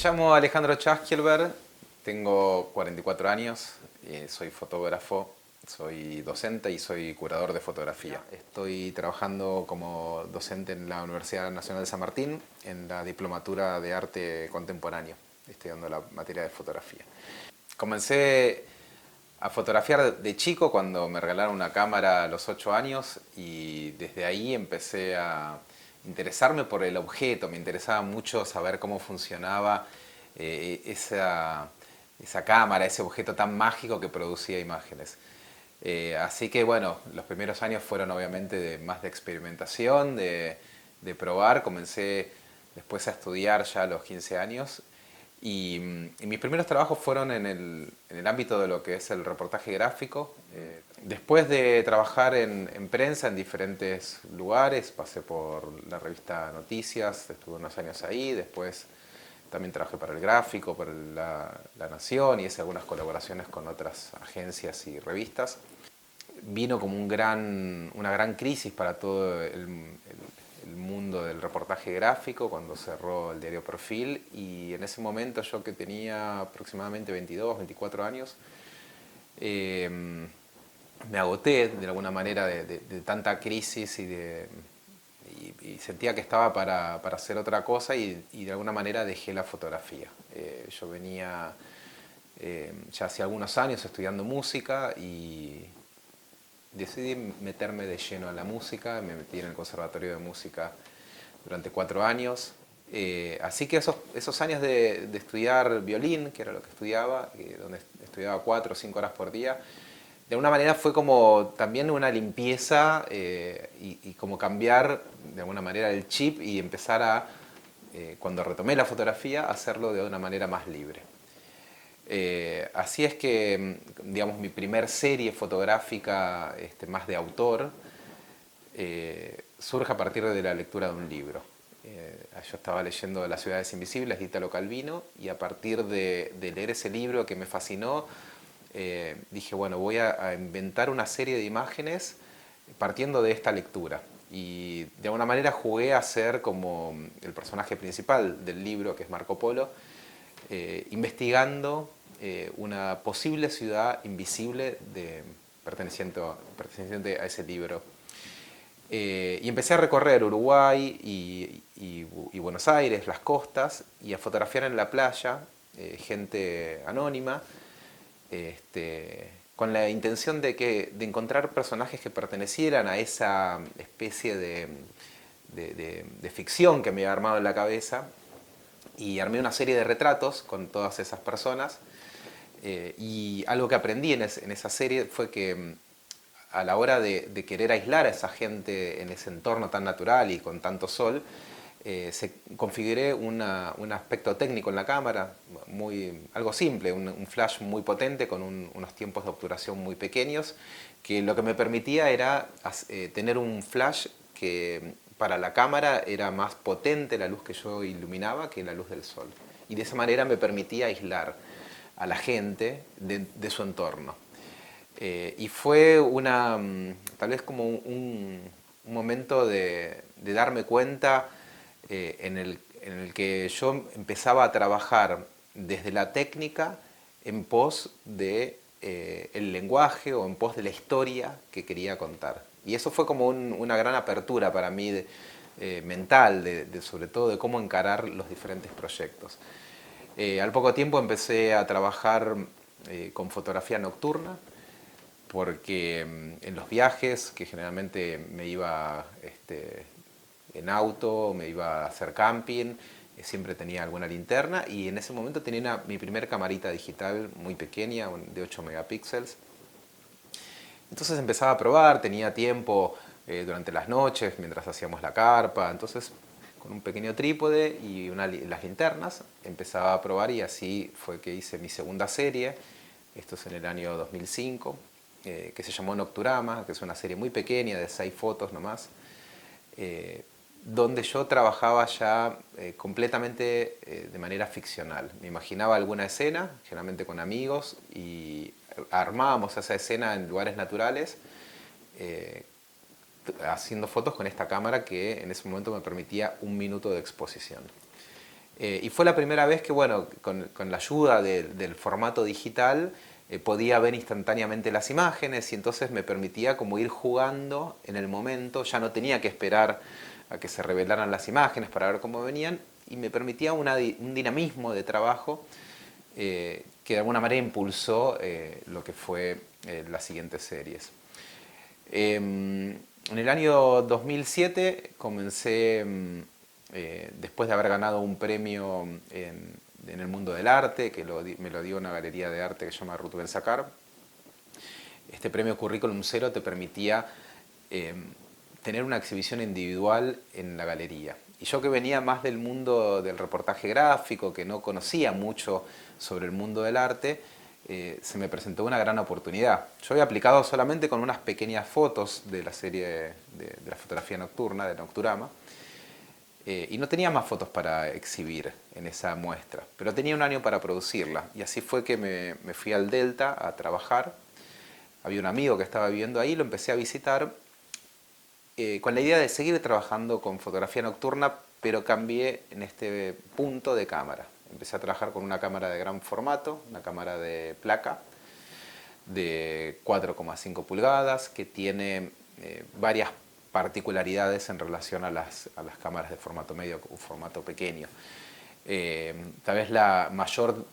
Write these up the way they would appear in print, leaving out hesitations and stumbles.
llamo Alejandro Chaskelberg, tengo 44 años, soy fotógrafo, soy docente y soy curador de fotografía. Estoy trabajando como docente en la Universidad Nacional de San Martín, en la Diplomatura de Arte Contemporáneo, estudiando la materia de fotografía. Comencé a fotografiar de chico cuando me regalaron una cámara a los 8 años y desde ahí empecé a interesarme por el objeto. Me interesaba mucho saber cómo funcionaba esa cámara, ese objeto tan mágico que producía imágenes. Así que bueno, los primeros años fueron obviamente más de experimentación, de probar. Comencé después a estudiar ya a los 15 años y mis primeros trabajos fueron en el ámbito de lo que es el reportaje gráfico. Después de trabajar en prensa en diferentes lugares, pasé por la revista Noticias, estuve unos años ahí, después también trabajé para el Gráfico, para la Nación y hice algunas colaboraciones con otras agencias y revistas. Vino como una gran crisis para todo el mundo del reportaje gráfico cuando cerró el diario Perfil, y en ese momento yo, que tenía aproximadamente 22, 24 años, me agoté de alguna manera de tanta crisis y sentía que estaba para hacer otra cosa y de alguna manera dejé la fotografía. Yo venía ya hace algunos años estudiando música y decidí meterme de lleno a la música. Me metí en el Conservatorio de Música durante 4 años. Así que esos años de estudiar violín, que era lo que estudiaba, donde estudiaba 4 o 5 horas por día, de alguna manera fue como también una limpieza y como cambiar de alguna manera el chip y empezar cuando retomé la fotografía, a hacerlo de una manera más libre. Así es que, digamos, mi primer serie fotográfica más de autor surge a partir de la lectura de un libro. Yo estaba leyendo Las ciudades invisibles de Italo Calvino y a partir de leer ese libro que me fascinó, dije, bueno, voy a inventar una serie de imágenes partiendo de esta lectura. Y de alguna manera jugué a ser como el personaje principal del libro, que es Marco Polo, investigando una posible ciudad invisible perteneciente a ese libro. Y empecé a recorrer Uruguay y Buenos Aires, las costas, y a fotografiar en la playa gente anónima, con la intención de encontrar personajes que pertenecieran a esa especie de ficción que me había armado en la cabeza, y armé una serie de retratos con todas esas personas. Y algo que aprendí en esa serie fue que a la hora de querer aislar a esa gente en ese entorno tan natural y con tanto sol, configuré un aspecto técnico en la cámara, algo simple, un flash muy potente con unos tiempos de obturación muy pequeños, que lo que me permitía era tener un flash que para la cámara era más potente la luz que yo iluminaba que la luz del sol. Y de esa manera me permitía aislar a la gente de su entorno. Y fue tal vez como un momento de darme cuenta en el que yo empezaba a trabajar desde la técnica en pos de el lenguaje o en pos de la historia que quería contar. Y eso fue como una gran apertura para mí mental, sobre todo de cómo encarar los diferentes proyectos. Al poco tiempo empecé a trabajar con fotografía nocturna, porque en los viajes, que generalmente me iba en auto, me iba a hacer camping, siempre tenía alguna linterna, y en ese momento tenía mi primer camarita digital muy pequeña, de 8 megapíxeles. Entonces empezaba a probar, tenía tiempo durante las noches, mientras hacíamos la carpa, entonces con un pequeño trípode y las linternas empezaba a probar, y así fue que hice mi segunda serie. Esto es en el año 2005, que se llamó Nocturama, que es una serie muy pequeña de 6 fotos nomás, donde yo trabajaba ya completamente de manera ficcional. Me imaginaba alguna escena, generalmente con amigos, y armábamos esa escena en lugares naturales, haciendo fotos con esta cámara que en ese momento me permitía 1 minuto de exposición. Y fue la primera vez que, bueno, con la ayuda del formato digital, podía ver instantáneamente las imágenes y entonces me permitía como ir jugando en el momento, ya no tenía que esperar a que se revelaran las imágenes para ver cómo venían y me permitía un dinamismo de trabajo que de alguna manera impulsó lo que fue las siguientes series. En el año 2007 comencé, después de haber ganado un premio en el mundo del arte, que me lo dio una galería de arte que se llama Ruth Ben-Sakar. Este premio Curriculum Zero te permitía tener una exhibición individual en la galería. Y yo que venía más del mundo del reportaje gráfico, que no conocía mucho sobre el mundo del arte, se me presentó una gran oportunidad. Yo había aplicado solamente con unas pequeñas fotos de la serie de la fotografía nocturna, de Nocturama, y no tenía más fotos para exhibir en esa muestra, pero tenía un año para producirla. Y así fue que me fui al Delta a trabajar. Había un amigo que estaba viviendo ahí, lo empecé a visitar con la idea de seguir trabajando con fotografía nocturna, pero cambié en este punto de cámara. Empecé a trabajar con una cámara de gran formato, una cámara de placa de 4,5 pulgadas que tiene varias particularidades en relación a las cámaras de formato medio o formato pequeño. Tal vez la mayor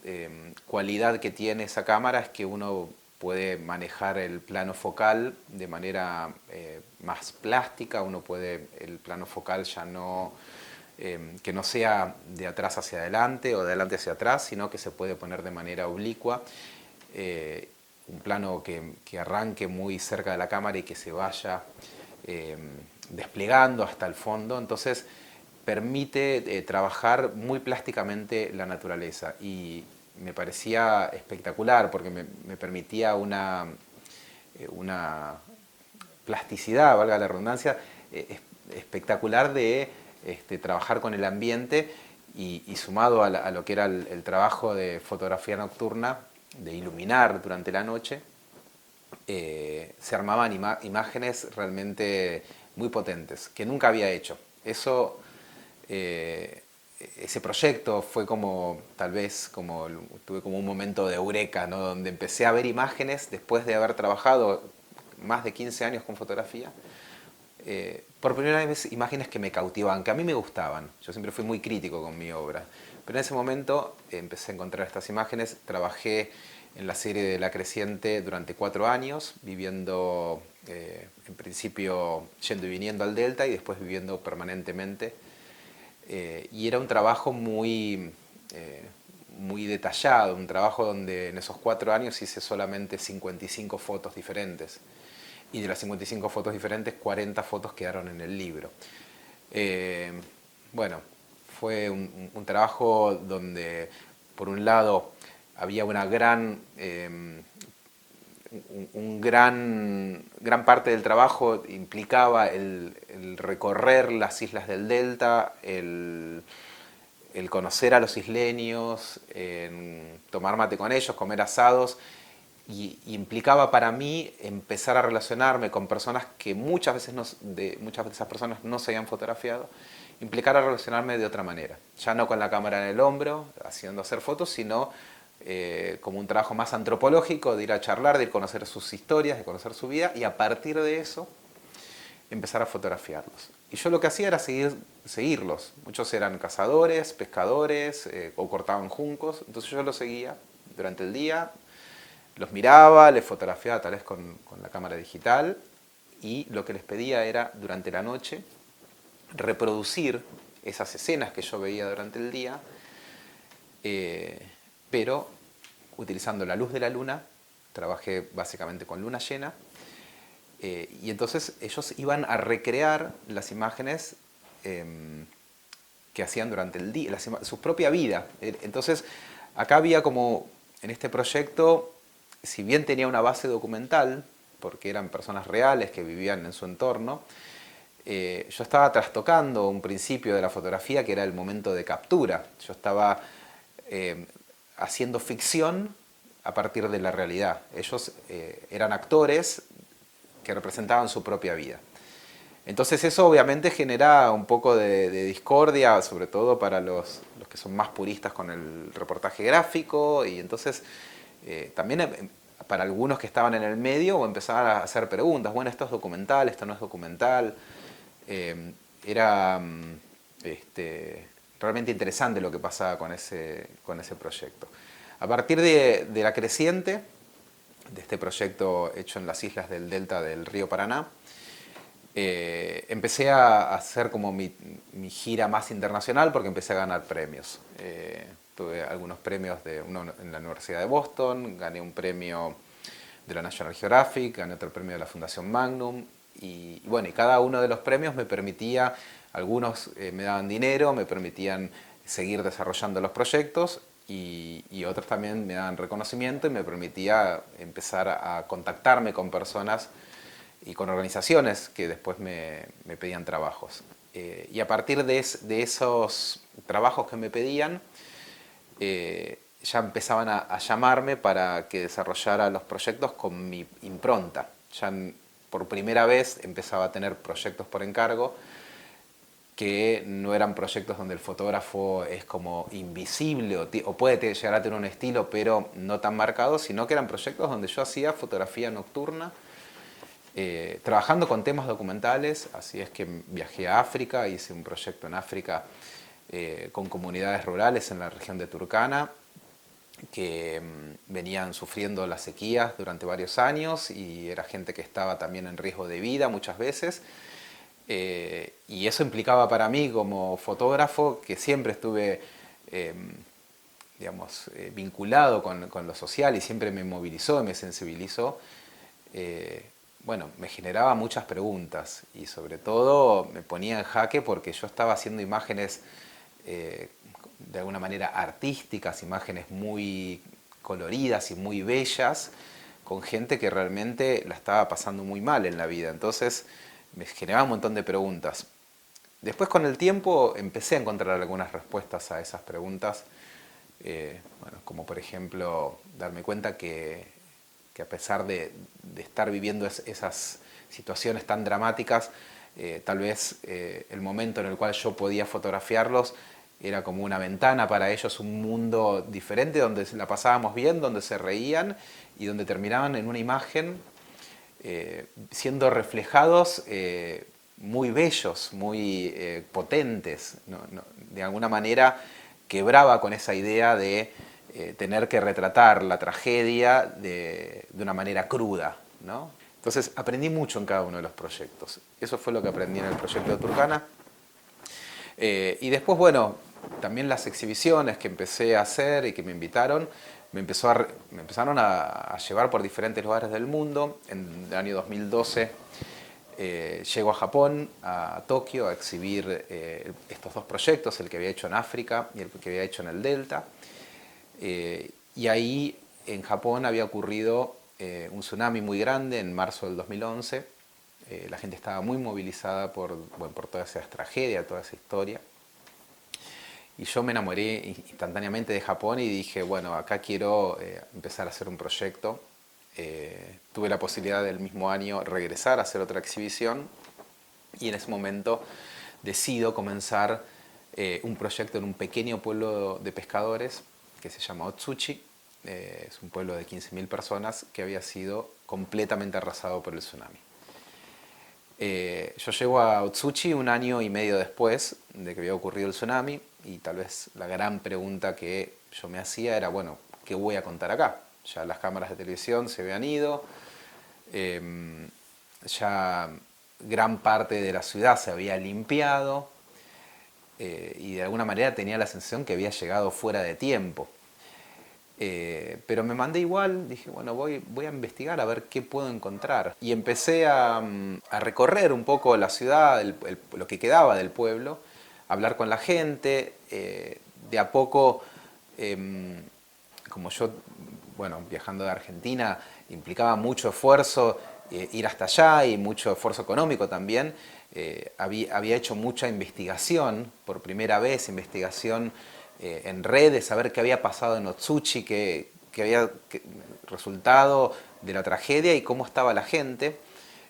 cualidad que tiene esa cámara es que uno puede manejar el plano focal de manera más plástica, el plano focal ya no, que no sea de atrás hacia adelante o de adelante hacia atrás, sino que se puede poner de manera oblicua, un plano que arranque muy cerca de la cámara y que se vaya desplegando hasta el fondo, entonces permite trabajar muy plásticamente la naturaleza y me parecía espectacular porque me permitía una plasticidad, valga la redundancia, espectacular de trabajar con el ambiente y sumado a lo que era el trabajo de fotografía nocturna, de iluminar durante la noche, se armaban imágenes realmente muy potentes, que nunca había hecho. Ese proyecto fue como, tal vez, tuve como un momento de eureka, ¿no? Donde empecé a ver imágenes después de haber trabajado más de 15 años con fotografía. Por primera vez imágenes que me cautivaban, que a mí me gustaban. Yo siempre fui muy crítico con mi obra. Pero en ese momento empecé a encontrar estas imágenes, trabajé en la serie de La Creciente durante 4 años, viviendo en principio yendo y viniendo al Delta y después viviendo permanentemente. Y era un trabajo muy detallado, un trabajo donde en esos 4 años hice solamente 55 fotos diferentes. Y de las 55 fotos diferentes, 40 fotos quedaron en el libro. Bueno, fue un trabajo donde, por un lado, había una gran parte del trabajo implicaba el recorrer las islas del Delta, el conocer a los isleños, tomar mate con ellos, comer asados, y implicaba para mí empezar a relacionarme con personas que muchas de esas personas no se habían fotografiado, implicara relacionarme de otra manera, ya no con la cámara en el hombro, hacer fotos, sino como un trabajo más antropológico, de ir a charlar, de ir a conocer sus historias, de conocer su vida, y a partir de eso empezar a fotografiarlos. Y yo lo que hacía era seguirlos. Muchos eran cazadores, pescadores, o cortaban juncos, entonces yo los seguía durante el día, los miraba, les fotografiaba tal vez con la cámara digital, y lo que les pedía era, durante la noche, reproducir esas escenas que yo veía durante el día, pero utilizando la luz de la luna. Trabajé básicamente con luna llena, y entonces ellos iban a recrear las imágenes que hacían durante el día, su propia vida. Entonces acá había como, en este proyecto, si bien tenía una base documental, porque eran personas reales que vivían en su entorno, yo estaba trastocando un principio de la fotografía que era el momento de captura. Yo estaba haciendo ficción a partir de la realidad. Ellos eran actores que representaban su propia vida. Entonces eso obviamente genera un poco de discordia, sobre todo para los que son más puristas con el reportaje gráfico, y entonces también para algunos que estaban en el medio empezaban a hacer preguntas, bueno, esto es documental, esto no es documental. Era realmente interesante lo que pasaba con ese proyecto. A partir de la creciente, de este proyecto hecho en las islas del delta del río Paraná, empecé a hacer como mi gira más internacional porque empecé a ganar premios. Tuve algunos premios, uno en la Universidad de Boston, gané un premio de la National Geographic, gané otro premio de la Fundación Magnum, y bueno, y cada uno de los premios me permitía, algunos me daban dinero, me permitían seguir desarrollando los proyectos, y otros también me daban reconocimiento y me permitía empezar a contactarme con personas y con organizaciones que después me pedían trabajos. Y a partir de esos trabajos que me pedían, ya empezaban a llamarme para que desarrollara los proyectos con mi impronta. Ya por primera vez empezaba a tener proyectos por encargo que no eran proyectos donde el fotógrafo es como invisible o puede llegar a tener un estilo pero no tan marcado, sino que eran proyectos donde yo hacía fotografía nocturna, trabajando con temas documentales. Así es que viajé a África, hice un proyecto en África con comunidades rurales en la región de Turkana que venían sufriendo las sequías durante varios años, y era gente que estaba también en riesgo de vida muchas veces. Y eso implicaba para mí como fotógrafo, que siempre estuve vinculado con lo social y siempre me movilizó y me sensibilizó, bueno, me generaba muchas preguntas y sobre todo me ponía en jaque porque yo estaba haciendo imágenes de alguna manera artísticas, imágenes muy coloridas y muy bellas, con gente que realmente la estaba pasando muy mal en la vida. Entonces me generaba un montón de preguntas. Después, con el tiempo, empecé a encontrar algunas respuestas a esas preguntas, bueno, como por ejemplo darme cuenta que a pesar de estar viviendo esas situaciones tan dramáticas, tal vez el momento en el cual yo podía fotografiarlos era como una ventana para ellos, un mundo diferente donde la pasábamos bien, donde se reían y donde terminaban en una imagen siendo reflejados muy bellos, muy potentes. De alguna manera quebraba con esa idea de tener que retratar la tragedia de una manera cruda, ¿no? Entonces aprendí mucho en cada uno de los proyectos. Eso fue lo que aprendí en el proyecto de Turkana. Y después, bueno, también las exhibiciones que empecé a hacer y que me invitaron, me empezaron a llevar por diferentes lugares del mundo. En el año 2012 llego a Japón, a Tokio, a exhibir estos dos proyectos, el que había hecho en África y el que había hecho en el Delta. Y ahí en Japón había ocurrido un tsunami muy grande en marzo del 2011. La gente estaba muy movilizada por toda esa tragedia, toda esa historia. Y yo me enamoré instantáneamente de Japón y dije, bueno, acá quiero empezar a hacer un proyecto. Tuve la posibilidad del mismo año regresar a hacer otra exhibición, y en ese momento decido comenzar un proyecto en un pequeño pueblo de pescadores que se llama Otsuchi. Es un pueblo de 15.000 personas que había sido completamente arrasado por el tsunami. Yo llego a Otsuchi un año y medio después de que había ocurrido el tsunami, y tal vez la gran pregunta que yo me hacía era, bueno, ¿qué voy a contar acá? Ya las cámaras de televisión se habían ido, ya gran parte de la ciudad se había limpiado, y de alguna manera tenía la sensación que había llegado fuera de tiempo. Pero me mandé igual, dije, bueno, voy a investigar a ver qué puedo encontrar. Y empecé a recorrer un poco la ciudad, lo que quedaba del pueblo, a hablar con la gente. De a poco, como yo, bueno, viajando de Argentina, implicaba mucho esfuerzo ir hasta allá y mucho esfuerzo económico también. Había hecho mucha investigación, por primera vez, investigación en redes, saber qué había pasado en Otsuchi, qué había resultado de la tragedia y cómo estaba la gente.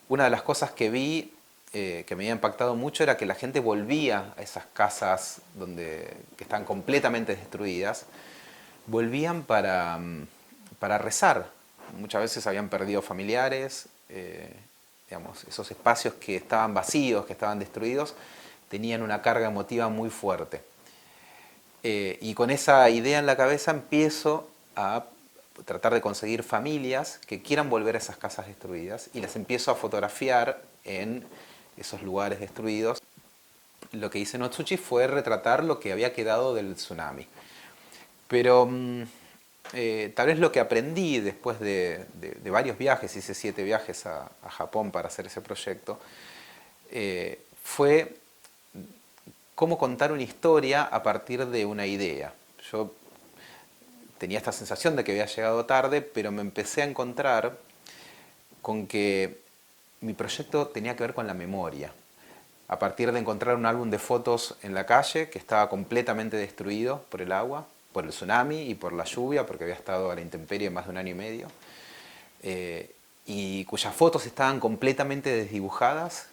Una de las cosas que vi que me había impactado mucho era que la gente volvía a esas casas que están completamente destruidas, volvían para rezar. Muchas veces habían perdido familiares, digamos, esos espacios que estaban vacíos, que estaban destruidos, tenían una carga emotiva muy fuerte. Y con esa idea en la cabeza empiezo a tratar de conseguir familias que quieran volver a esas casas destruidas y las empiezo a fotografiar en esos lugares destruidos. Lo que hice en Otsuchi fue retratar lo que había quedado del tsunami. Pero tal vez lo que aprendí después de varios viajes, hice 7 viajes a Japón para hacer ese proyecto, fue cómo contar una historia a partir de una idea. Yo tenía esta sensación de que había llegado tarde, pero me empecé a encontrar con que mi proyecto tenía que ver con la memoria. A partir de encontrar un álbum de fotos en la calle que estaba completamente destruido por el agua, por el tsunami y por la lluvia, porque había estado a la intemperie más de 1 año y medio, y cuyas fotos estaban completamente desdibujadas.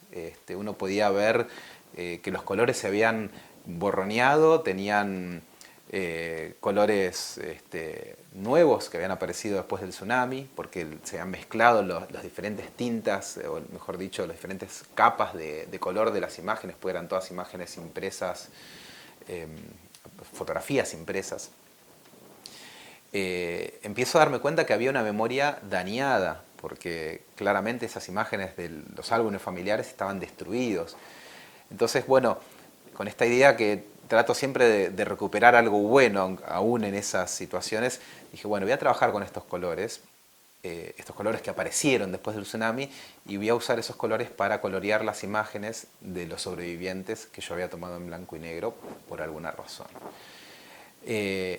Uno podía ver que los colores se habían borroneado, tenían colores nuevos que habían aparecido después del tsunami, porque se habían mezclado las diferentes tintas, o mejor dicho, las diferentes capas de color de las imágenes, porque eran todas imágenes impresas, fotografías impresas. Empiezo a darme cuenta que había una memoria dañada, porque claramente esas imágenes de los álbumes familiares estaban destruidos. Entonces, bueno, con esta idea que trato siempre de recuperar algo bueno aún en esas situaciones, dije, bueno, voy a trabajar con estos colores que aparecieron después del tsunami, y voy a usar esos colores para colorear las imágenes de los sobrevivientes que yo había tomado en blanco y negro por alguna razón.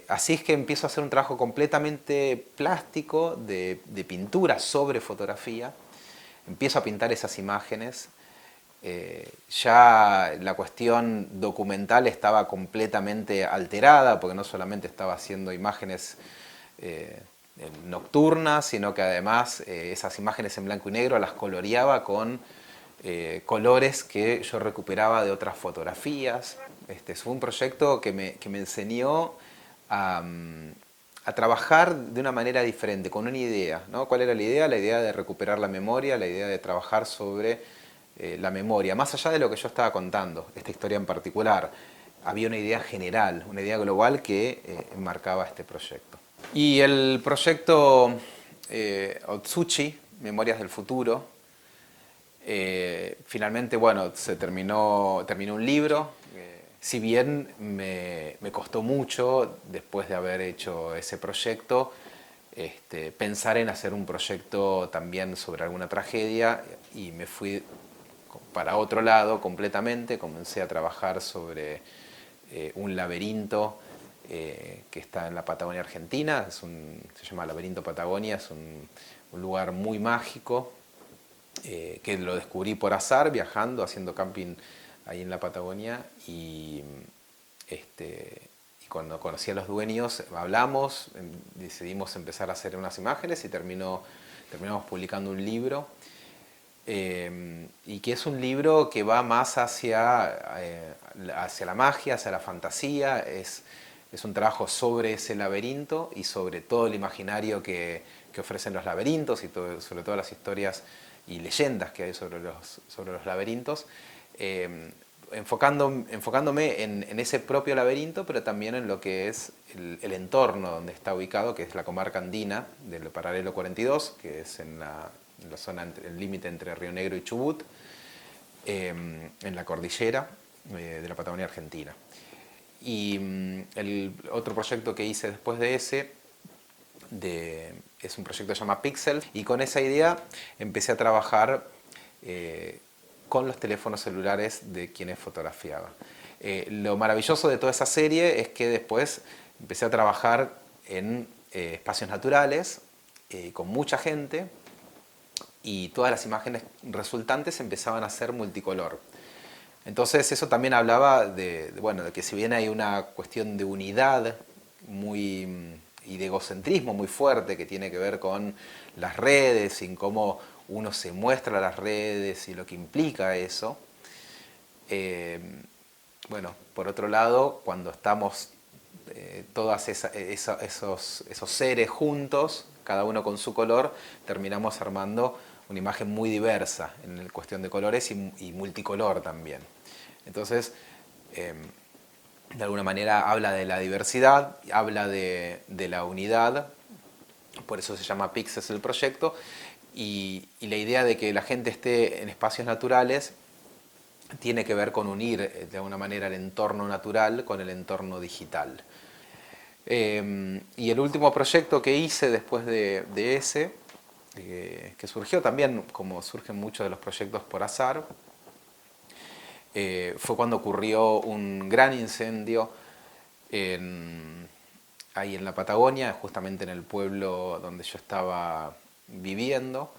Así es que empiezo a hacer un trabajo completamente plástico de pintura sobre fotografía. Empiezo a pintar esas imágenes. Ya la cuestión documental estaba completamente alterada, porque no solamente estaba haciendo imágenes nocturnas, sino que además esas imágenes en blanco y negro las coloreaba con colores que yo recuperaba de otras fotografías. Fue un proyecto que me enseñó a trabajar de una manera diferente, con una idea, ¿no? ¿Cuál era la idea? La idea de recuperar la memoria, la idea de trabajar sobre la memoria, más allá de lo que yo estaba contando, esta historia en particular. Había una idea general, una idea global que enmarcaba este proyecto. Y el proyecto Otsuchi, Memorias del Futuro, finalmente, bueno, terminó un libro. Si bien me costó mucho, después de haber hecho ese proyecto, pensar en hacer un proyecto también sobre alguna tragedia, y me fui para otro lado completamente. Comencé a trabajar sobre un laberinto que está en la Patagonia Argentina. Se llama Laberinto Patagonia, es un lugar muy mágico que lo descubrí por azar, viajando, haciendo camping ahí en la Patagonia, y cuando conocí a los dueños hablamos, decidimos empezar a hacer unas imágenes y terminamos publicando un libro. Y que es un libro que va más hacia la magia, hacia la fantasía. Es un trabajo sobre ese laberinto y sobre todo el imaginario que ofrecen los laberintos, y sobre todas las historias y leyendas que hay sobre los laberintos, enfocándome en ese propio laberinto, pero también en lo que es el entorno donde está ubicado, que es la comarca andina del paralelo 42, que es en la zona, el límite entre Río Negro y Chubut, en la cordillera de la Patagonia Argentina. Y el otro proyecto que hice después de ese es un proyecto que se llama Pixel, y con esa idea empecé a trabajar con los teléfonos celulares de quienes fotografiaba. Lo maravilloso de toda esa serie es que después empecé a trabajar en espacios naturales, con mucha gente, y todas las imágenes resultantes empezaban a ser multicolor. Entonces eso también hablaba de que si bien hay una cuestión de unidad y de egocentrismo muy fuerte que tiene que ver con las redes y cómo uno se muestra a las redes y lo que implica eso. Bueno, por otro lado, cuando estamos todos esos seres juntos, cada uno con su color, terminamos armando una imagen muy diversa en cuestión de colores y multicolor también. Entonces, de alguna manera habla de la diversidad, habla de la unidad, por eso se llama Pixels el proyecto, y la idea de que la gente esté en espacios naturales tiene que ver con unir de alguna manera el entorno natural con el entorno digital. Y el último proyecto que hice después de ese, que surgió también como surgen muchos de los proyectos por azar, fue cuando ocurrió un gran incendio ahí en la Patagonia, justamente en el pueblo donde yo estaba viviendo.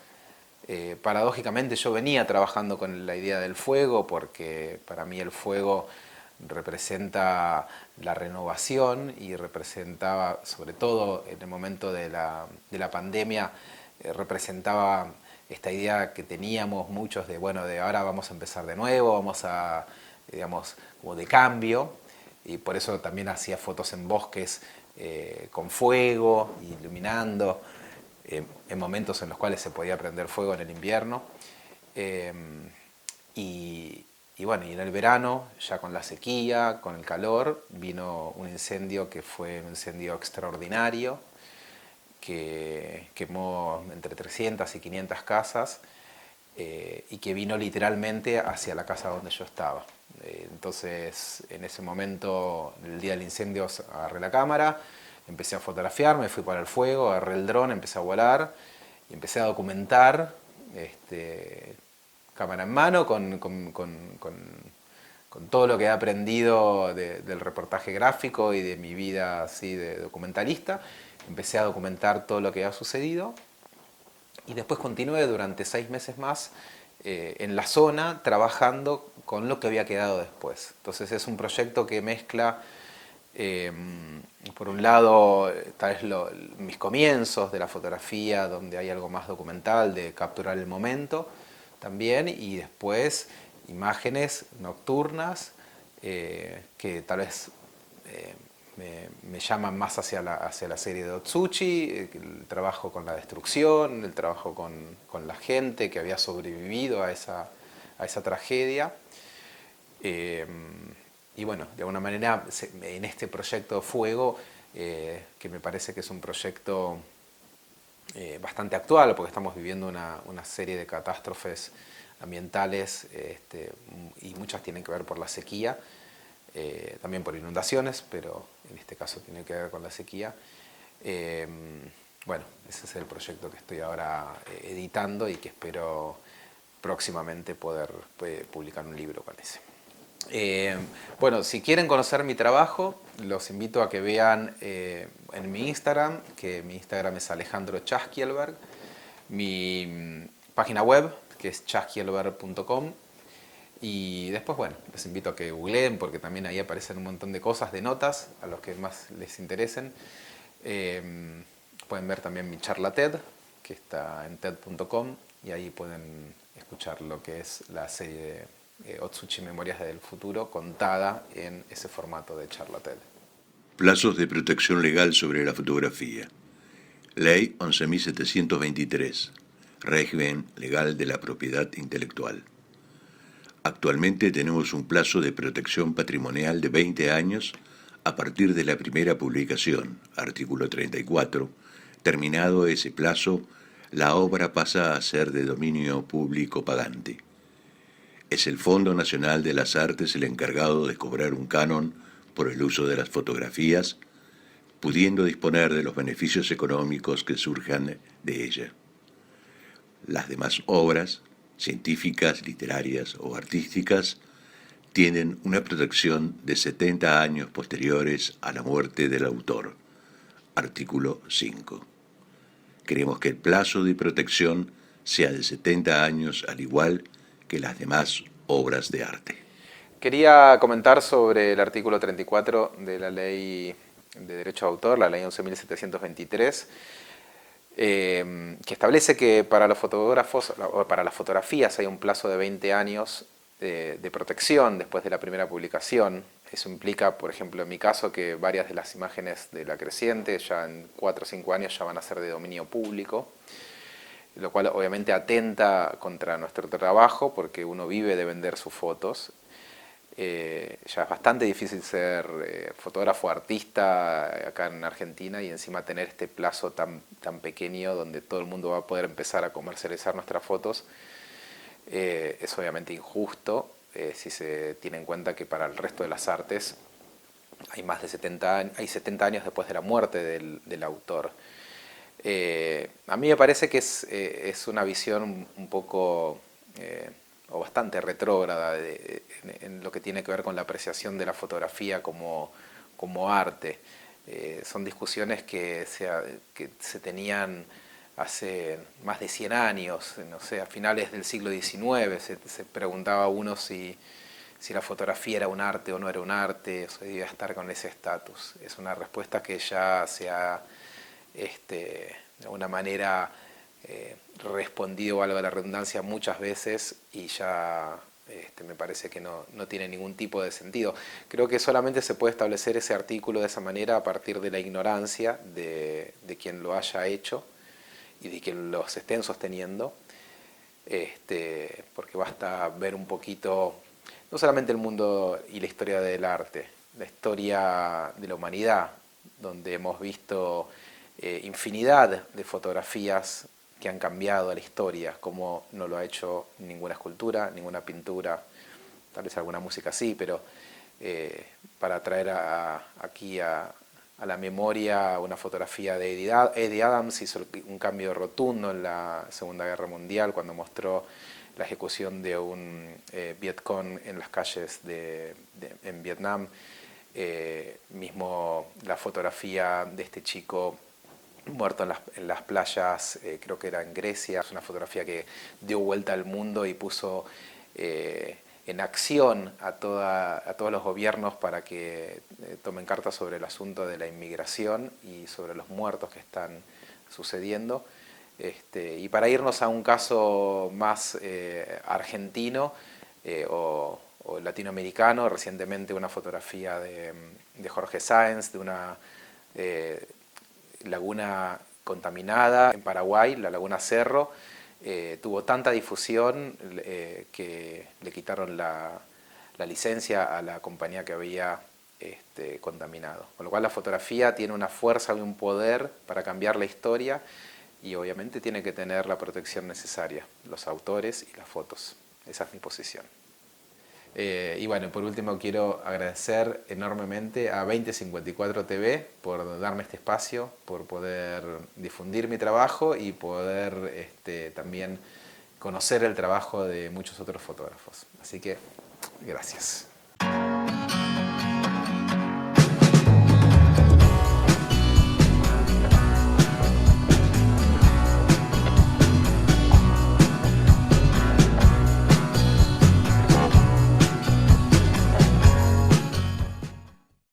Paradójicamente yo venía trabajando con la idea del fuego porque para mí el fuego representa la renovación y representaba, sobre todo en el momento de la pandemia, representaba esta idea que teníamos muchos de, bueno, de ahora vamos a empezar de nuevo, vamos a, digamos, como de cambio, y por eso también hacía fotos en bosques con fuego, iluminando, en momentos en los cuales se podía prender fuego en el invierno. Y bueno, y en el verano, ya con la sequía, con el calor, vino un incendio que fue un incendio extraordinario, que quemó entre 300 y 500 casas y que vino literalmente hacia la casa donde yo estaba. Entonces, en ese momento, el día del incendio, agarré la cámara, empecé a fotografiar, me fui para el fuego, agarré el dron, empecé a volar y empecé a documentar, cámara en mano, con todo lo que he aprendido del reportaje gráfico y de mi vida así de documentalista. Empecé a documentar todo lo que ha sucedido y después continué durante 6 meses más en la zona trabajando con lo que había quedado después. Entonces es un proyecto que mezcla, por un lado, tal vez mis comienzos de la fotografía, donde hay algo más documental, de capturar el momento también, y después imágenes nocturnas que tal vez me llaman más hacia la serie de Otsuchi, el trabajo con la destrucción, el trabajo con la gente que había sobrevivido a esa tragedia. Y bueno, de alguna manera en este proyecto Fuego, que me parece que es un proyecto bastante actual, porque estamos viviendo una serie de catástrofes ambientales y muchas tienen que ver por la sequía, también por inundaciones, pero en este caso tiene que ver con la sequía. Bueno, ese es el proyecto que estoy ahora editando y que espero próximamente poder publicar un libro con ese. Bueno, si quieren conocer mi trabajo, los invito a que vean en mi Instagram, que mi Instagram es Alejandro Chasquielberg, mi página web, que es chasquielberg.com, y después, bueno, les invito a que googleen, porque también ahí aparecen un montón de cosas, de notas, a los que más les interesen. Pueden ver también mi charla TED, que está en ted.com, y ahí pueden escuchar lo que es la serie Otsuchi Memorias del Futuro, contada en ese formato de charla TED. Plazos de protección legal sobre la fotografía. Ley 11.723. Régimen legal de la propiedad intelectual. Actualmente tenemos un plazo de protección patrimonial de 20 años a partir de la primera publicación, artículo 34. Terminado ese plazo, la obra pasa a ser de dominio público pagante. Es el Fondo Nacional de las Artes el encargado de cobrar un canon por el uso de las fotografías, pudiendo disponer de los beneficios económicos que surjan de ella. Las demás obras, científicas, literarias o artísticas, tienen una protección de 70 años posteriores a la muerte del autor. Artículo 5. Queremos que el plazo de protección sea de 70 años, al igual que las demás obras de arte. Quería comentar sobre el artículo 34 de la Ley de Derecho de Autor, la Ley 11.723. que establece que para los fotógrafos o para las fotografías hay un plazo de 20 años de protección después de la primera publicación. Eso implica, por ejemplo, en mi caso, que varias de las imágenes de La Creciente ya en 4 o 5 años ya van a ser de dominio público, lo cual obviamente atenta contra nuestro trabajo porque uno vive de vender sus fotos. Ya es bastante difícil ser fotógrafo artista acá en Argentina y encima tener este plazo tan pequeño donde todo el mundo va a poder empezar a comercializar nuestras fotos. Es obviamente injusto si se tiene en cuenta que para el resto de las artes hay más de 70 años, hay 70 años después de la muerte del autor. A mí me parece que es una visión un poco o bastante retrógrada en lo que tiene que ver con la apreciación de la fotografía como arte. Son discusiones que se tenían hace más de 100 años, no sé, a finales del siglo XIX se preguntaba uno si la fotografía era un arte o no era un arte, o sea, debía estar con ese estatus. Es una respuesta que ya se ha, de alguna manera, respondido, valga la redundancia, muchas veces y ya me parece que no tiene ningún tipo de sentido. Creo que solamente se puede establecer ese artículo de esa manera a partir de la ignorancia de quien lo haya hecho y de quien los estén sosteniendo, porque basta ver un poquito, no solamente el mundo y la historia del arte, la historia de la humanidad, donde hemos visto infinidad de fotografías que han cambiado la historia, como no lo ha hecho ninguna escultura, ninguna pintura, tal vez alguna música sí, pero para traer aquí a la memoria una fotografía de Eddie Adams, hizo un cambio rotundo en la Segunda Guerra Mundial cuando mostró la ejecución de un Vietcong en las calles en Vietnam. Mismo la fotografía de este chico muerto en las playas, creo que era en Grecia. Es una fotografía que dio vuelta al mundo y puso en acción a todos los gobiernos para que tomen cartas sobre el asunto de la inmigración y sobre los muertos que están sucediendo. Y para irnos a un caso más argentino o latinoamericano, recientemente una fotografía de Jorge Sáenz de una laguna contaminada en Paraguay, la laguna Cerro. Tuvo tanta difusión que le quitaron la licencia a la compañía que había contaminado. Con lo cual la fotografía tiene una fuerza y un poder para cambiar la historia y obviamente tiene que tener la protección necesaria, los autores y las fotos. Esa es mi posición. Y bueno, por último quiero agradecer enormemente a 2054 TV por darme este espacio, por poder difundir mi trabajo y poder también conocer el trabajo de muchos otros fotógrafos. Así que, gracias.